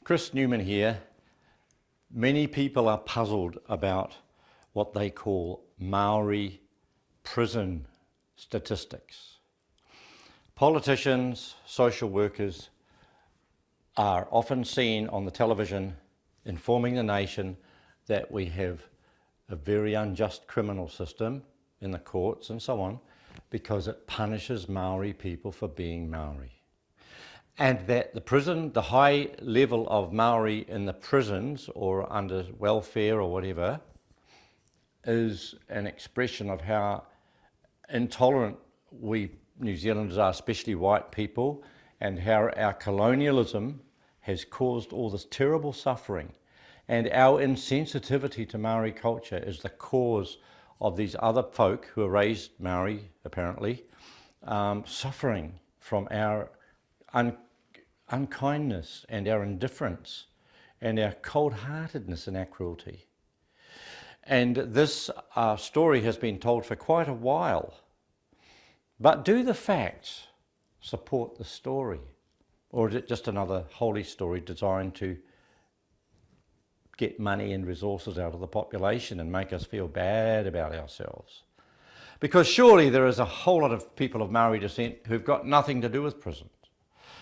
Chris Newman here. Many people are puzzled about what they call Maori prison statistics. Politicians, social workers are often seen on the television informing the nation that we have a very unjust criminal system in the courts and so on because it punishes Maori people for being Maori. And that the high level of Maori in the prisons or under welfare or whatever is an expression of how intolerant we New Zealanders are, especially white people, and how our colonialism has caused all this terrible suffering. And our insensitivity to Maori culture is the cause of these other folk who are raised Maori, apparently, suffering from our unkindness and our indifference and our cold-heartedness and our cruelty. And this story has been told for quite a while. But do the facts support the story? Or is it just another holy story designed to get money and resources out of the population and make us feel bad about ourselves? Because surely there is a whole lot of people of Maori descent who've got nothing to do with prisons,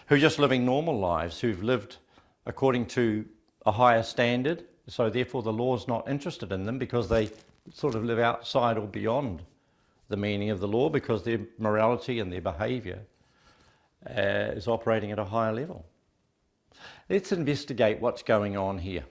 who are just living normal lives, who've lived according to a higher standard, so therefore the law's not interested in them because they sort of live outside or beyond the meaning of the law because their morality and their behaviour is operating at a higher level. Let's investigate what's going on here.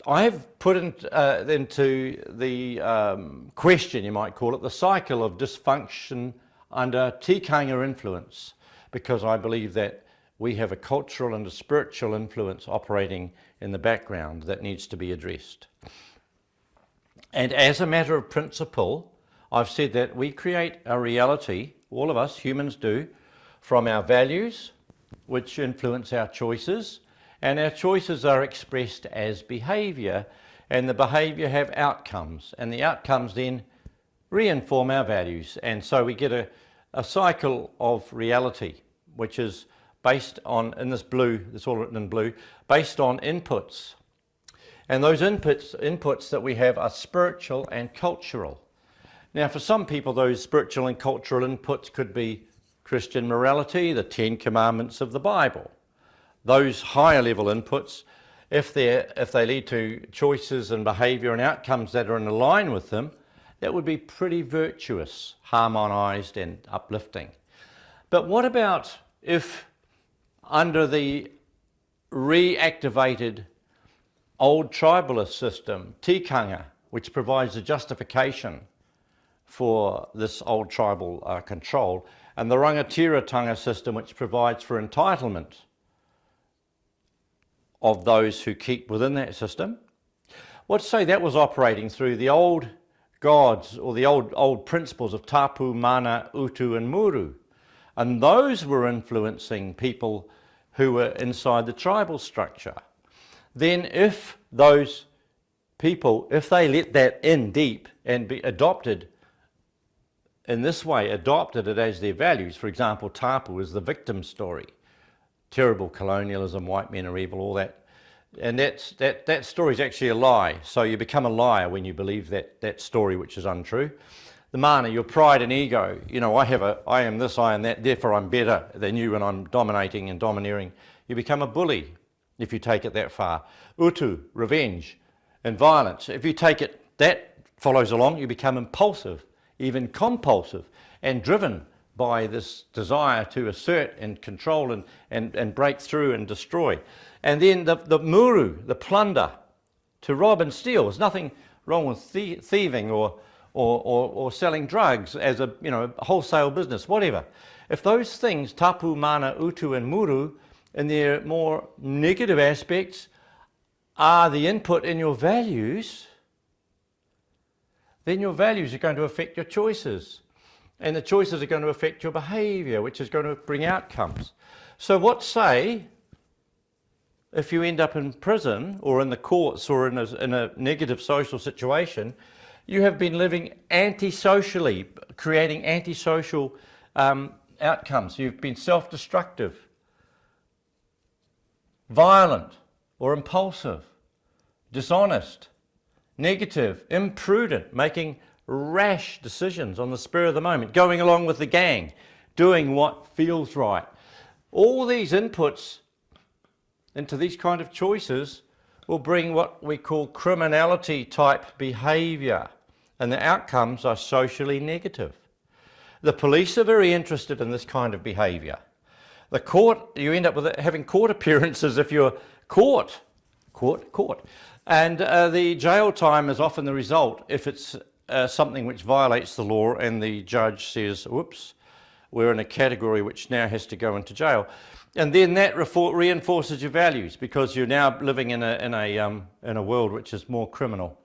I have put into the question, you might call it, the cycle of dysfunction under Tikanga influence, because I believe that we have a cultural and a spiritual influence operating in the background that needs to be addressed. And as a matter of principle, I've said that we create a reality, all of us humans do, from our values, which influence our choices, and our choices are expressed as behaviour, and the behaviour have outcomes, and the outcomes then reinform our values, and so we get a cycle of reality, which is based on, in this blue, it's all written in blue, based on inputs. And those inputs that we have are spiritual and cultural. Now, for some people, those spiritual and cultural inputs could be Christian morality, the 10 Commandments of the Bible. Those higher level inputs, if they lead to choices and behaviour and outcomes that are in line with them, that would be pretty virtuous, harmonised and uplifting. But what about if under the reactivated old tribalist system, tikanga, which provides a justification for this old tribal control, and the rangatiratanga system, which provides for entitlement of those who keep within that system? Let's say that was operating through the old gods or the old principles of tapu, mana, utu and muru, and those were influencing people who were inside the tribal structure. Then if those people, if they let that in deep and be adopted in this way, adopted it as their values, for example, tapu is the victim story, terrible colonialism, white men are evil, all that, and that story is actually a lie, so you become a liar when you believe that story which is untrue. The mana, your pride and ego, you know, I am this, I am that, therefore I'm better than you and I'm dominating and domineering. You become a bully if you take it that far. Utu, revenge and violence. If you take it, that follows along, you become impulsive, even compulsive, and driven by this desire to assert and control and break through and destroy. And then the muru, the plunder, to rob and steal. There's nothing wrong with thieving or selling drugs as a wholesale business, whatever. If those things, tapu, mana, utu and muru, in their more negative aspects, are the input in your values, then your values are going to affect your choices. And the choices are going to affect your behaviour, which is going to bring outcomes. So what say if you end up in prison or in the courts or in a negative social situation, you have been living antisocially, creating antisocial outcomes. You've been self-destructive. violent or impulsive, dishonest, negative, imprudent, making rash decisions on the spur of the moment, going along with the gang, doing what feels right. All these inputs into these kind of choices will bring what we call criminality type behaviour, and the outcomes are socially negative. The police are very interested in this kind of behaviour. The court, you end up with having court appearances if you're caught. And the jail time is often the result if it's something which violates the law and the judge says, whoops, we're in a category which now has to go into jail. And then that reinforces your values because you're now living in a world which is more criminal.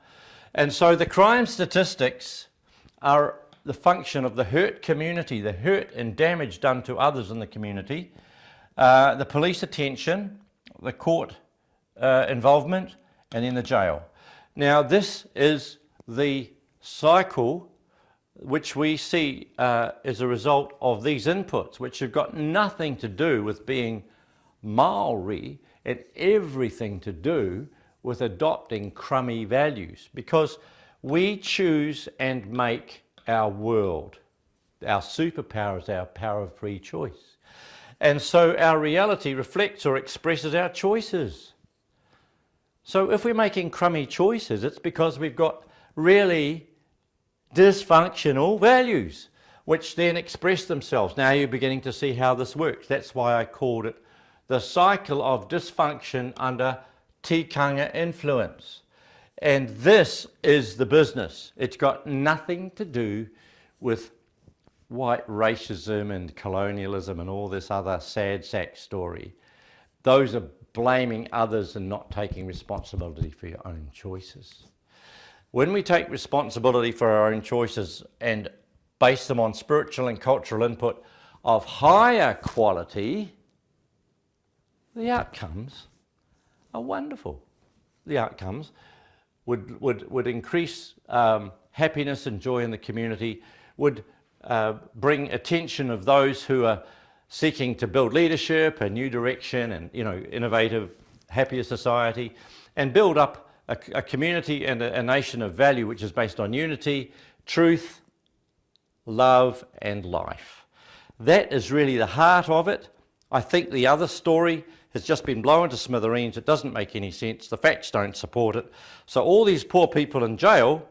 And so the crime statistics are the function of the hurt community, the hurt and damage done to others in the community, the police attention, the court involvement, and then the jail. Now this is the cycle which we see as a result of these inputs, which have got nothing to do with being Maori and everything to do with adopting crummy values, because we choose and make our world. Our superpower is our power of free choice. And so our reality reflects or expresses our choices. So if we're making crummy choices, it's because we've got really dysfunctional values, which then express themselves. Now you're beginning to see how this works. That's why I called it the cycle of dysfunction under Tikanga influence. And this is the business. It's got nothing to do with white racism and colonialism and all this other sad sack story. Those are blaming others and not taking responsibility for your own choices. When we take responsibility for our own choices and base them on spiritual and cultural input of higher quality, the outcomes are wonderful. The outcomes would increase happiness and joy in the community, would bring attention of those who are seeking to build leadership, a new direction, and innovative, happier society, and build up a community and a nation of value which is based on unity, truth, love, and life. That is really the heart of it. I think the other story has just been blown to smithereens. It doesn't make any sense. The facts don't support it. So all these poor people in jail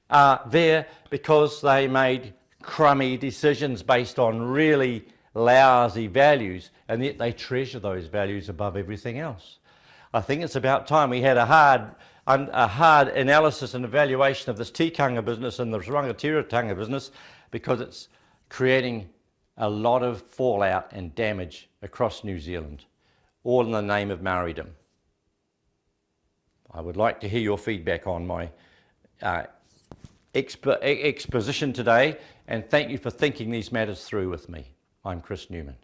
are there because they made crummy decisions based on really lousy values, and yet they treasure those values above everything else. I think it's about time we had a hard analysis and evaluation of this tikanga business and the rangatira business, because it's creating a lot of fallout and damage across New Zealand, all in the name of Maoridom. I would like to hear your feedback on my exposition today, and thank you for thinking these matters through with me. I'm Chris Newman.